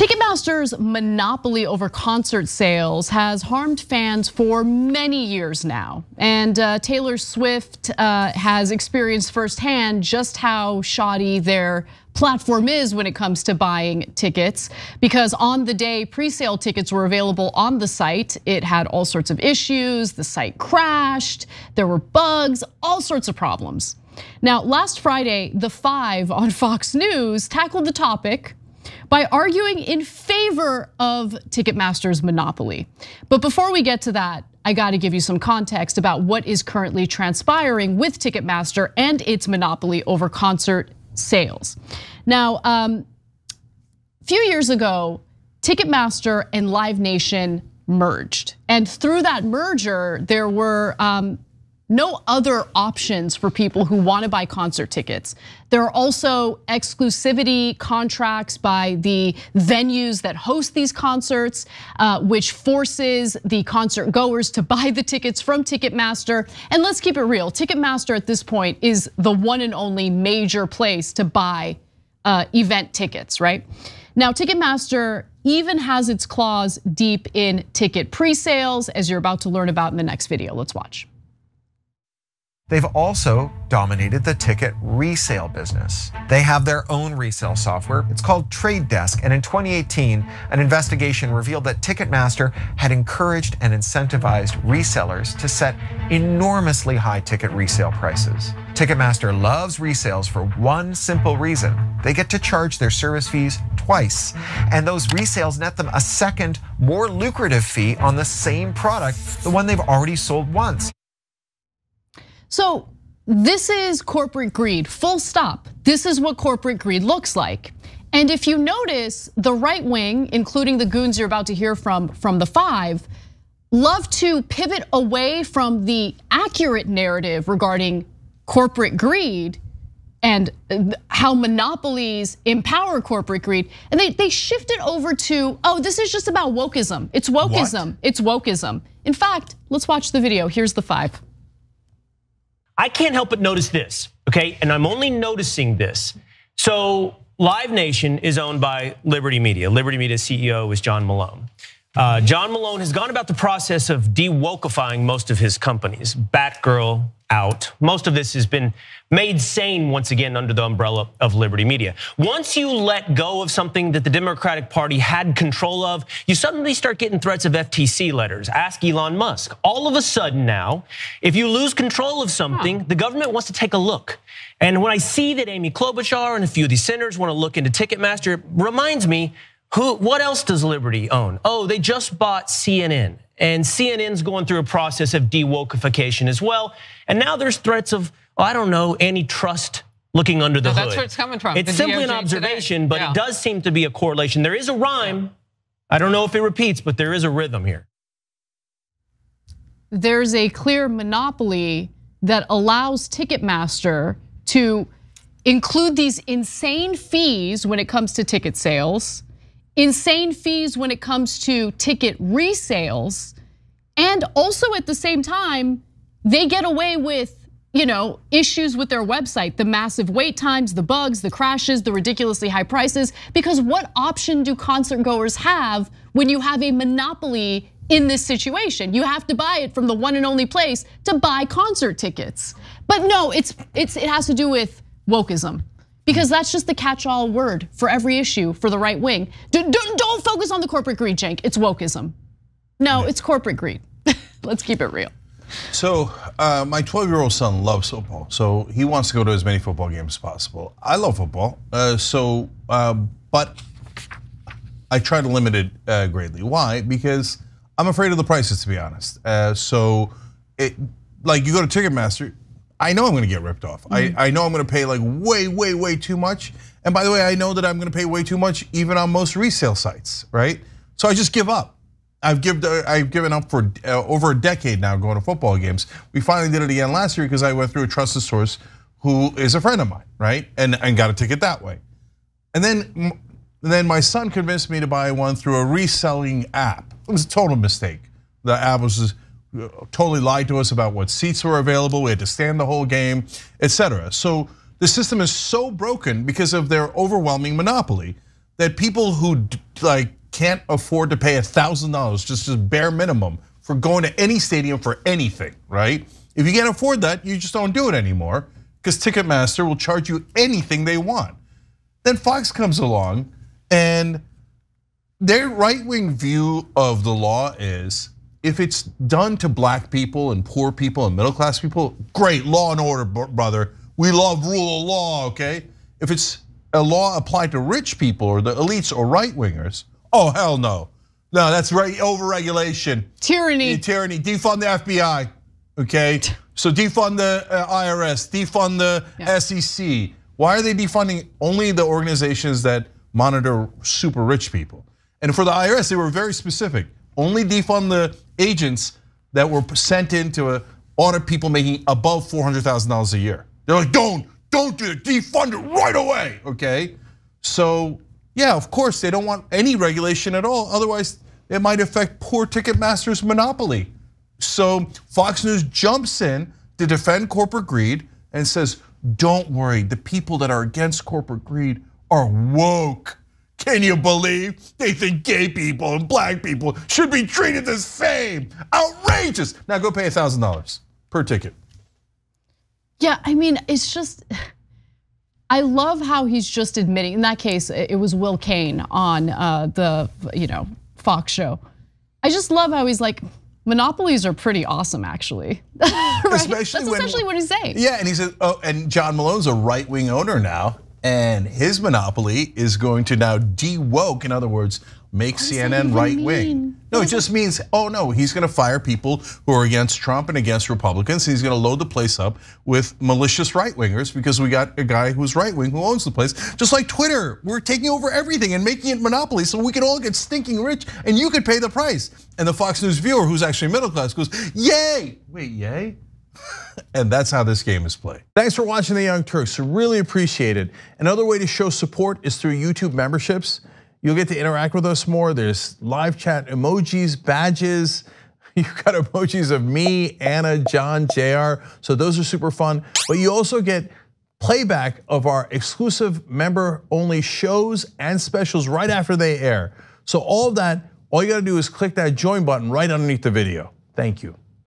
Ticketmaster's monopoly over concert sales has harmed fans for many years now. And Taylor Swift has experienced firsthand just how shoddy their platform is when it comes to buying tickets, because on the day pre-sale tickets were available on the site, it had all sorts of issues. The site crashed, there were bugs, all sorts of problems. Now, last Friday, The Five on Fox News tackled the topic by arguing in favor of Ticketmaster's monopoly. But before we get to that, I gotta give you some context about what is currently transpiring with Ticketmaster and its monopoly over concert sales. Now, a few years ago, Ticketmaster and Live Nation merged. And through that merger, there were no other options for people who want to buy concert tickets. There are also exclusivity contracts by the venues that host these concerts, which forces the concert goers to buy the tickets from Ticketmaster. And let's keep it real, Ticketmaster at this point is the one and only major place to buy event tickets, right? Now, Ticketmaster even has its claws deep in ticket pre-sales, as you're about to learn about in the next video. Let's watch. They've also dominated the ticket resale business. They have their own resale software. It's called Trade Desk. And in 2018, an investigation revealed that Ticketmaster had encouraged and incentivized resellers to set enormously high ticket resale prices. Ticketmaster loves resales for one simple reason. They get to charge their service fees twice. And those resales net them a second, more lucrative fee on the same product, the one they've already sold once. So this is corporate greed, full stop. This is what corporate greed looks like. And if you notice, the right wing, including the goons you're about to hear from The Five, love to pivot away from the accurate narrative regarding corporate greed and how monopolies empower corporate greed. And they shift it over to, oh, this is just about wokeism. It's wokeism, it's wokeism. In fact, let's watch the video. Here's The Five. I can't help but notice this, okay? And I'm only noticing this. So Live Nation is owned by Liberty Media. Liberty Media CEO is John Malone. John Malone has gone about the process of de-wokeifying most of his companies. Batgirl out. Most of this has been made sane once again under the umbrella of Liberty Media. Once you let go of something that the Democratic Party had control of, you suddenly start getting threats of FTC letters. Ask Elon Musk. All of a sudden now, if you lose control of something, the government wants to take a look. And when I see that Amy Klobuchar and a few of these senators want to look into Ticketmaster, it reminds me, what else does Liberty own? Oh, they just bought CNN. And CNN's going through a process of de-wokeification as well. And now there's threats of, I don't know, antitrust looking under the hood. That's where it's coming from. It's simply an observation, but it does seem to be a correlation. There is a rhyme. I don't know if it repeats, but there is a rhythm here. There's a clear monopoly that allows Ticketmaster to include these insane fees when it comes to ticket sales, insane fees when it comes to ticket resales, and also at the same time, they get away with, issues with their website, the massive wait times, the bugs, the crashes, the ridiculously high prices, because what option do concert goers have when you have a monopoly in this situation? You have to buy it from the one and only place to buy concert tickets. But no, it has to do with wokeism. Because that's just the catch-all word for every issue for the right wing. Don't focus on the corporate greed, Cenk. It's wokeism. No, it's corporate greed. Let's keep it real. So my 12-year-old son loves football. So he wants to go to as many football games as possible. I love football, but I try to limit it greatly. Why? Because I'm afraid of the prices, to be honest. Like you go to Ticketmaster, I know I'm gonna get ripped off. I know I'm gonna pay like way too much. And by the way, I know that I'm gonna pay way too much even on most resale sites, right? So I just give up. I've given up for over a decade now going to football games. We finally did it again last year because I went through a trusted source who is a friend of mine, right? And got a ticket that way. And then my son convinced me to buy one through a reselling app. It was a total mistake. The app was just totally lied to us about what seats were available. We had to stand the whole game, etc. So the system is so broken because of their overwhelming monopoly that people who like can't afford to pay $1,000, just bare minimum for going to any stadium for anything, right? If you can't afford that, you just don't do it anymore because Ticketmaster will charge you anything they want. Then Fox comes along and their right-wing view of the law is if it's done to black people and poor people and middle-class people, great, law and order, brother. We love rule of law, okay? If it's a law applied to rich people or the elites or right-wingers, oh, hell no. No, that's right, over-regulation. Tyranny. Tyranny, defund the FBI, okay? So defund the IRS, defund the SEC. Why are they defunding only the organizations that monitor super rich people? And for the IRS, they were very specific. Only defund the agents that were sent in to audit people making above $400,000 a year. They're like, don't do it, defund it right away, okay? So yeah, of course they don't want any regulation at all. Otherwise, it might affect poor Ticketmaster's monopoly. So Fox News jumps in to defend corporate greed and says, don't worry, the people that are against corporate greed are woke. Can you believe they think gay people and black people should be treated the same? Outrageous. Now go pay $1,000 per ticket. Yeah, I mean, it's just, I love how he's just admitting, in that case, it was Will Cain on the Fox show. I just love how he's like, monopolies are pretty awesome, actually. Right? Especially That's essentially what he's saying. Yeah, and he said, oh, and John Malone's a right-wing owner now. And his monopoly is going to now de-woke, in other words, make CNN right-wing. No, it just means, oh no, he's gonna fire people who are against Trump and against Republicans. He's gonna load the place up with malicious right-wingers because we got a guy who's right-wing who owns the place. Just like Twitter, we're taking over everything and making it monopoly so we can all get stinking rich and you could pay the price. And the Fox News viewer who's actually middle class goes, yay! Wait, yay? And that's how this game is played. Thanks for watching The Young Turks, really appreciate it. Another way to show support is through YouTube memberships. You'll get to interact with us more. There's live chat emojis, badges. You've got emojis of me, Anna, John, JR. So those are super fun. But you also get playback of our exclusive member-only shows and specials right after they air. So all of that, all you gotta do is click that join button right underneath the video. Thank you.